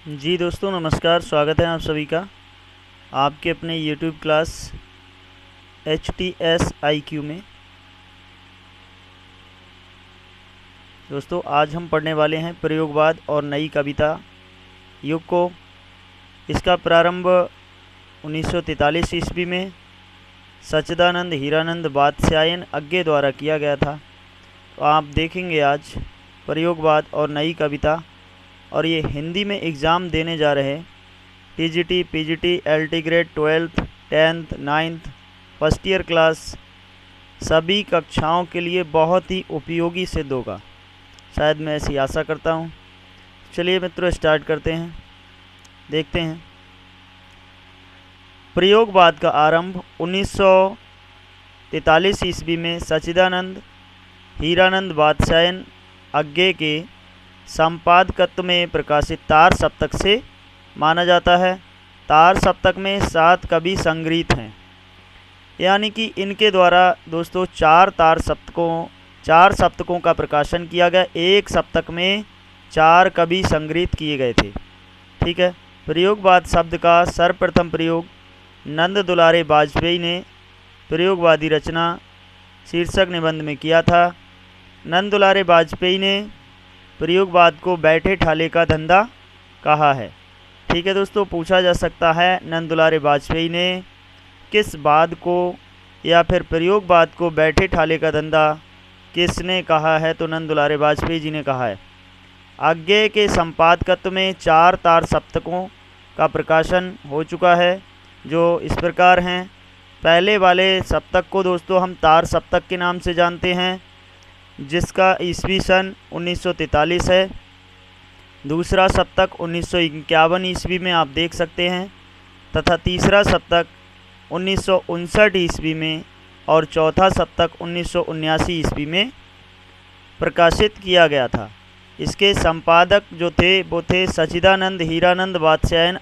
जी दोस्तों नमस्कार, स्वागत है आप सभी का आपके अपने YouTube क्लास HTS IQ में। दोस्तों आज हम पढ़ने वाले हैं प्रयोगवाद और नई कविता युग को। इसका प्रारंभ 1943 ईस्वी में सच्चिदानंद हीरानंद वात्स्यायन अज्ञे द्वारा किया गया था। तो आप देखेंगे आज प्रयोगवाद और नई कविता, और ये हिंदी में एग्ज़ाम देने जा रहे हैं TGT, PGT, LT grade 12th, 10th, 9th, first year class सभी कक्षाओं के लिए बहुत ही उपयोगी सिद्ध होगा, शायद मैं ऐसी आशा करता हूँ। चलिए मित्रों स्टार्ट करते हैं, देखते हैं। प्रयोगवाद का आरंभ 1943 ईस्वी में सच्चिदानंद हीरानंद वात्स्यायन अज्ञे के संपादकत्व में प्रकाशित तार सप्तक से माना जाता है। तार सप्तक में 7 कवि संग्रहित हैं, यानी कि इनके द्वारा दोस्तों 4 सप्तकों का प्रकाशन किया गया। एक सप्तक में 4 कवि संग्रहित किए गए थे। ठीक है। प्रयोगवाद शब्द का सर्वप्रथम प्रयोग नंद दुलारे वाजपेयी ने प्रयोगवादी रचना शीर्षक निबंध में किया था। नंद दुलारे वाजपेयी ने प्रयोगवाद को बैठे ठाले का धंधा कहा है। ठीक है दोस्तों, पूछा जा सकता है नंद दुलारे वाजपेयी ने किस वाद को या फिर प्रयोगवाद को बैठे ठाले का धंधा किसने कहा है, तो नंद दुलारे वाजपेयी जी ने कहा है। अज्ञे के संपादकत्व में 4 तार सप्तकों का प्रकाशन हो चुका है, जो इस प्रकार हैं। पहले वाले सप्तक को दोस्तों हम तार सप्तक के नाम से जानते हैं, जिसका ईस्वी सन 1943 है। दूसरा सप्तक 1951 ईस्वी में आप देख सकते हैं, तथा तीसरा सप्तक 1959 ईस्वी में और चौथा सप्तक 1979 ईस्वी में प्रकाशित किया गया था। इसके संपादक जो थे वो थे सच्चिदानंद हीरानंद वात्स्यायन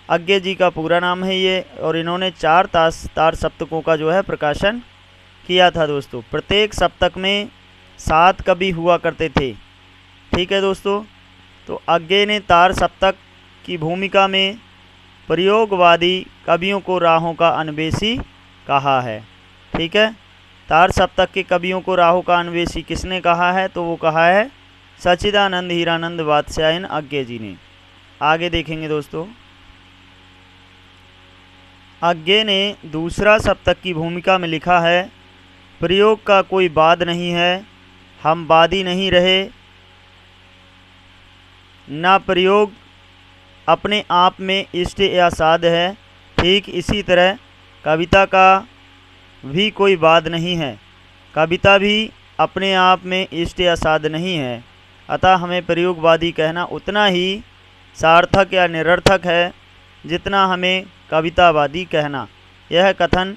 अज्ञे जी का पूरा नाम है ये, और इन्होंने 4 तार सप्तकों का जो है प्रकाशन किया था दोस्तों। प्रत्येक सप्तक में 7 कवि हुआ करते थे। ठीक है दोस्तों, तो अज्ञे ने तार सप्तक की भूमिका में प्रयोगवादी कवियों को राहों का अन्वेषी कहा है। ठीक है, तार सप्तक के कवियों को राहों का अन्वेषी किसने कहा है, तो वो कहा है सच्चिदानंद हीरानंद वात्स्यायन अज्ञे जी ने। आगे देखेंगे दोस्तों। अज्ञे ने दूसरा सप्तक की भूमिका में लिखा है, प्रयोग का कोई वाद नहीं है, हम वादी नहीं रहे, ना प्रयोग अपने आप में इष्ट या साध है। ठीक इसी तरह कविता का भी कोई वाद नहीं है, कविता भी अपने आप में इष्ट या साध नहीं है। अतः हमें प्रयोगवादी कहना उतना ही सार्थक या निरर्थक है जितना हमें कवितावादी कहना। यह कथन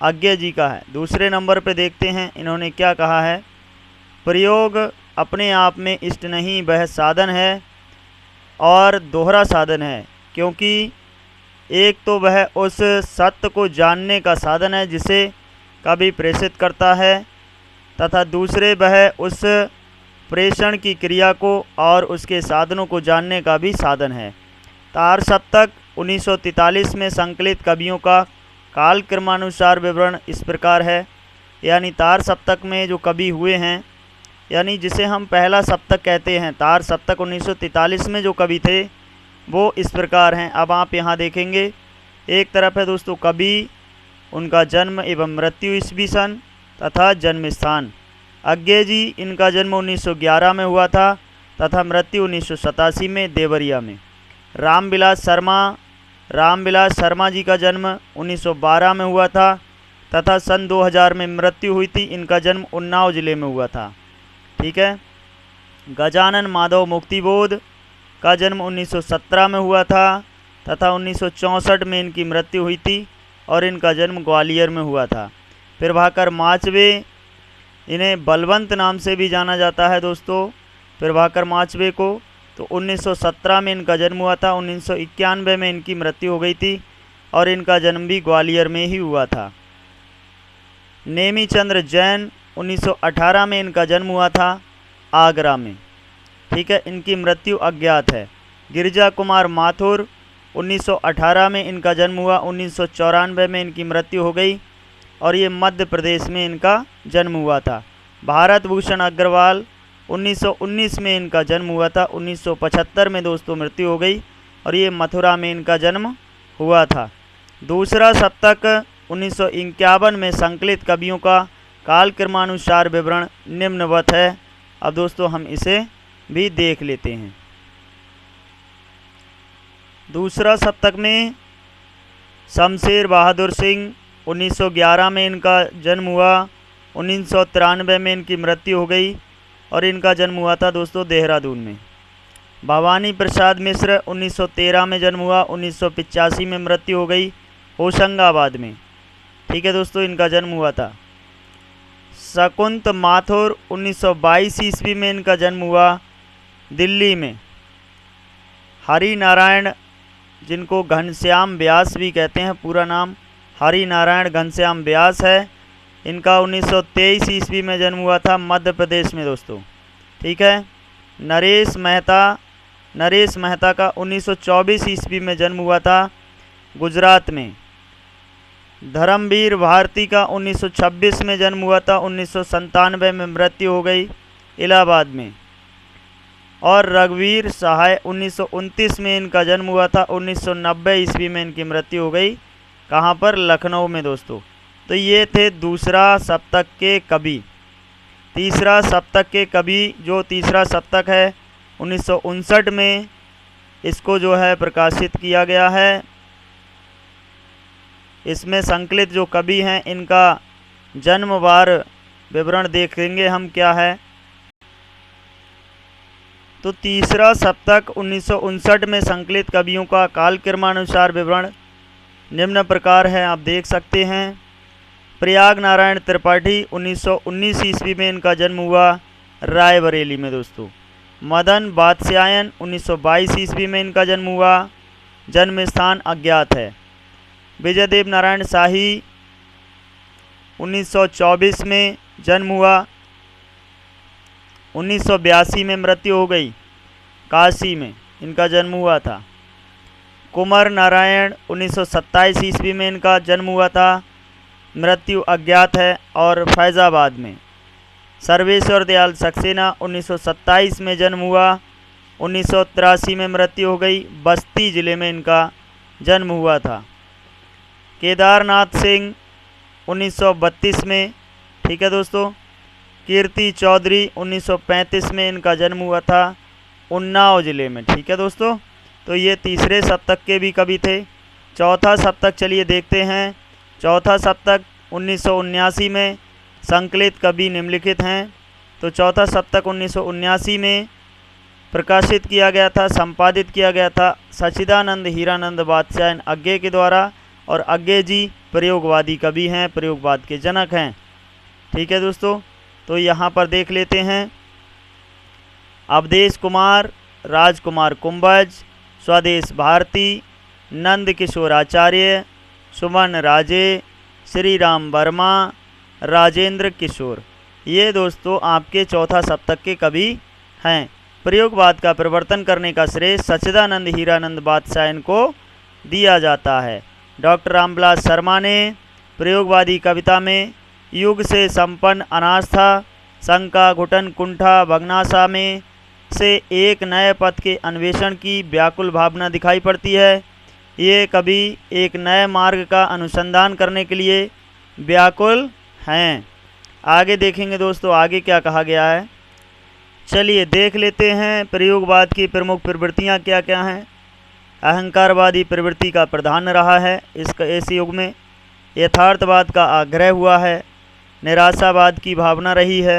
अज्ञे जी का है। दूसरे नंबर पे देखते हैं इन्होंने क्या कहा है। प्रयोग अपने आप में इष्ट नहीं, वह साधन है और दोहरा साधन है, क्योंकि एक तो वह उस सत्य को जानने का साधन है जिसे कवि प्रेषित करता है, तथा दूसरे वह उस प्रेषण की क्रिया को और उसके साधनों को जानने का भी साधन है। तार सप्तक 1943 में संकलित कवियों का काल क्रमानुसार विवरण इस प्रकार है, यानी तार सप्तक में जो कवि हुए हैं, यानी जिसे हम पहला सप्तक कहते हैं, तार सप्तक 1943 में जो कवि थे वो इस प्रकार हैं। अब आप यहाँ देखेंगे, एक तरफ है दोस्तों कवि, उनका जन्म एवं मृत्यु ईस्वी सन तथा जन्म स्थान। अज्ञे जी, इनका जन्म 1911 में हुआ था तथा मृत्यु 1987 में देवरिया में। रामविलास शर्मा जी का जन्म 1912 में हुआ था तथा सन 2000 में मृत्यु हुई थी। इनका जन्म उन्नाव जिले में हुआ था। ठीक है। गजानन माधव मुक्तिबोध का जन्म 1917 में हुआ था तथा 1964 में इनकी मृत्यु हुई थी और इनका जन्म ग्वालियर में हुआ था। प्रभाकर माचवे, इन्हें बलवंत नाम से भी जाना जाता है दोस्तों, प्रभाकर माचवे को। तो 1917 में इनका जन्म हुआ था, 1991 में इनकी मृत्यु हो गई थी और इनका जन्म भी ग्वालियर में ही हुआ था। नेमी चंद्र जैन, 1918 में इनका जन्म हुआ था आगरा में। ठीक है, इनकी मृत्यु अज्ञात है। गिरिजा कुमार माथुर 1918 में इनका जन्म हुआ, 1994 में इनकी मृत्यु हो गई और ये मध्य प्रदेश में इनका जन्म हुआ था। भारत भूषण अग्रवाल 1919 में इनका जन्म हुआ था, 1975 में दोस्तों मृत्यु हो गई और ये मथुरा में इनका जन्म हुआ था। दूसरा सप्तक 1951 में संकलित कवियों का काल क्रमानुसार विवरण निम्नवत है। अब दोस्तों हम इसे भी देख लेते हैं। दूसरा सप्तक में शमशेर बहादुर सिंह 1911 में इनका जन्म हुआ, 1993 में इनकी मृत्यु हो गई और इनका जन्म हुआ था दोस्तों देहरादून में। भवानी प्रसाद मिश्र 1913 में जन्म हुआ, 1985 में मृत्यु हो गई होशंगाबाद में। ठीक है दोस्तों, इनका जन्म हुआ था। शकुंत माथुर 1922 ईस्वी में इनका जन्म हुआ दिल्ली में। हरि नारायण, जिनको घनश्याम व्यास भी कहते हैं, पूरा नाम हरि नारायण घनश्याम व्यास है, इनका 1923 ईस्वी में जन्म हुआ था मध्य प्रदेश में दोस्तों। ठीक है। नरेश मेहता का 1924 ईस्वी में जन्म हुआ था गुजरात में। धर्मवीर भारती का 1926 में जन्म हुआ था, 1997 में मृत्यु हो गई इलाहाबाद में। और रघुवीर सहाय 1929 में इनका जन्म हुआ था, 1990 ईस्वी में इनकी मृत्यु हो गई। कहाँ पर? लखनऊ में दोस्तों। तो ये थे दूसरा सप्तक के कवि। तीसरा सप्तक के कवि, जो तीसरा सप्तक है 1959 में इसको जो है प्रकाशित किया गया है। इसमें संकलित जो कवि हैं इनका जन्मवार विवरण देखेंगे हम क्या है। तो तीसरा सप्तक 1959 में संकलित कवियों का काल क्रमानुसार विवरण निम्न प्रकार है, आप देख सकते हैं। प्रयाग नारायण त्रिपाठी 1919 ईस्वी में इनका जन्म हुआ रायबरेली में दोस्तों। मदन बात्स्यायन 1922 ईस्वी में इनका जन्म हुआ, जन्म स्थान अज्ञात है। विजयदेव नारायण शाही 1924 में जन्म हुआ, 1982 में मृत्यु हो गई, काशी में इनका जन्म हुआ था। कुमार नारायण 1927 ईस्वी में इनका जन्म हुआ था, मृत्यु अज्ञात है और फैज़ाबाद में। सर्वेश्वर दयाल सक्सेना 1927 में जन्म हुआ, 1983 में मृत्यु हो गई, बस्ती ज़िले में इनका जन्म हुआ था। केदारनाथ सिंह 1932 में, ठीक है दोस्तों। कीर्ति चौधरी 1935 में इनका जन्म हुआ था, उन्नाव ज़िले में। ठीक है दोस्तों, तो ये तीसरे सप्तक के भी कवि थे। चौथा सप्तक चलिए देखते हैं। चौथा सप्तक 1979 में संकलित कवि निम्नलिखित हैं। तो चौथा सप्तक 1979 में प्रकाशित किया गया था, संपादित किया गया था सच्चिदानंद हीरानंद बादशाह अज्ञे के द्वारा। और अज्ञे जी प्रयोगवादी कवि हैं, प्रयोगवाद के जनक हैं। ठीक है दोस्तों, तो यहाँ पर देख लेते हैं। अवधेश कुमार, राजकुमार कुंभज, स्वदेश भारती, नंद किशोर आचार्य, सुमन राजे, श्री राम वर्मा, राजेंद्र किशोर, ये दोस्तों आपके चौथा सप्तक के कवि हैं। प्रयोगवाद का प्रवर्तन करने का श्रेय सच्चिदानंद हीरानंद बादशाह को दिया जाता है। डॉक्टर रामविलास शर्मा ने प्रयोगवादी कविता में युग से संपन्न अनास्था, शंका, घुटन, कुंठा, भग्नाशा में से एक नए पथ के अन्वेषण की व्याकुल भावना दिखाई पड़ती है। ये कवि एक नए मार्ग का अनुसंधान करने के लिए व्याकुल हैं। आगे देखेंगे दोस्तों, आगे क्या कहा गया है। चलिए देख लेते हैं प्रयोगवाद की प्रमुख प्रवृत्तियाँ क्या क्या हैं। अहंकारवादी प्रवृत्ति का प्रधान रहा है इस युग में। यथार्थवाद का आग्रह हुआ है। निराशावाद की भावना रही है।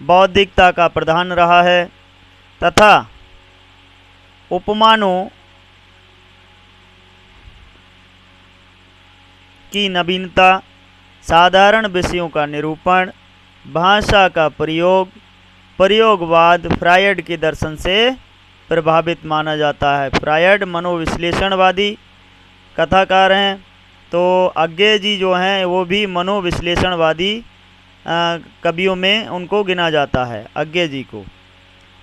बौद्धिकता का प्रधान रहा है तथा उपमानों की नवीनता, साधारण विषयों का निरूपण, भाषा का प्रयोग, प्रयोगवाद फ्रायड के दर्शन से प्रभावित माना जाता है। फ्रायड मनोविश्लेषणवादी कथाकार हैं, तो अज्ञे जी जो हैं वो भी मनोविश्लेषणवादी कवियों में उनको गिना जाता है, अज्ञे जी को।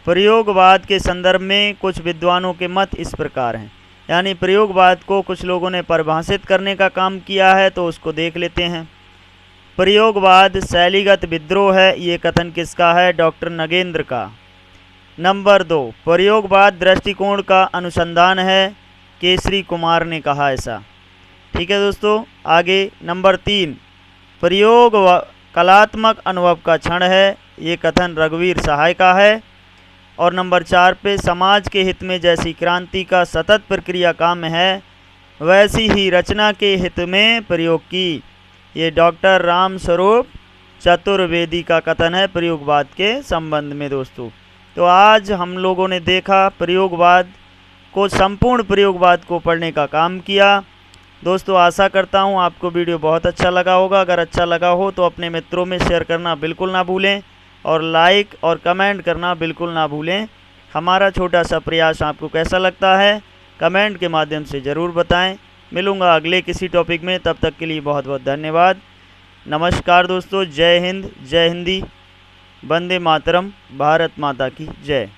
प्रयोगवाद के संदर्भ में कुछ विद्वानों के मत इस प्रकार हैं। यानी प्रयोगवाद को कुछ लोगों ने परिभाषित करने का काम किया है, तो उसको देख लेते हैं। प्रयोगवाद शैलीगत विद्रोह है, ये कथन किसका है? डॉक्टर नगेंद्र का। नंबर 2, प्रयोगवाद दृष्टिकोण का अनुसंधान है, केसरी कुमार ने कहा ऐसा। ठीक है दोस्तों, आगे नंबर 3, प्रयोग कलात्मक अनुभव का क्षण है, ये कथन रघुवीर सहाय का है। और नंबर 4 पे, समाज के हित में जैसी क्रांति का सतत प्रक्रिया काम है, वैसी ही रचना के हित में प्रयोग की, ये डॉक्टर राम स्वरूप चतुर्वेदी का कथन है प्रयोगवाद के संबंध में दोस्तों। तो आज हम लोगों ने देखा प्रयोगवाद को, संपूर्ण प्रयोगवाद को पढ़ने का काम किया। दोस्तों आशा करता हूँ आपको वीडियो बहुत अच्छा लगा होगा। अगर अच्छा लगा हो तो अपने मित्रों में शेयर करना बिल्कुल ना भूलें और लाइक और कमेंट करना बिल्कुल ना भूलें। हमारा छोटा सा प्रयास आपको कैसा लगता है कमेंट के माध्यम से ज़रूर बताएं। मिलूँगा अगले किसी टॉपिक में, तब तक के लिए बहुत बहुत धन्यवाद। नमस्कार दोस्तों, जय हिंद, जय हिंदी, वंदे मातरम, भारत माता की जय।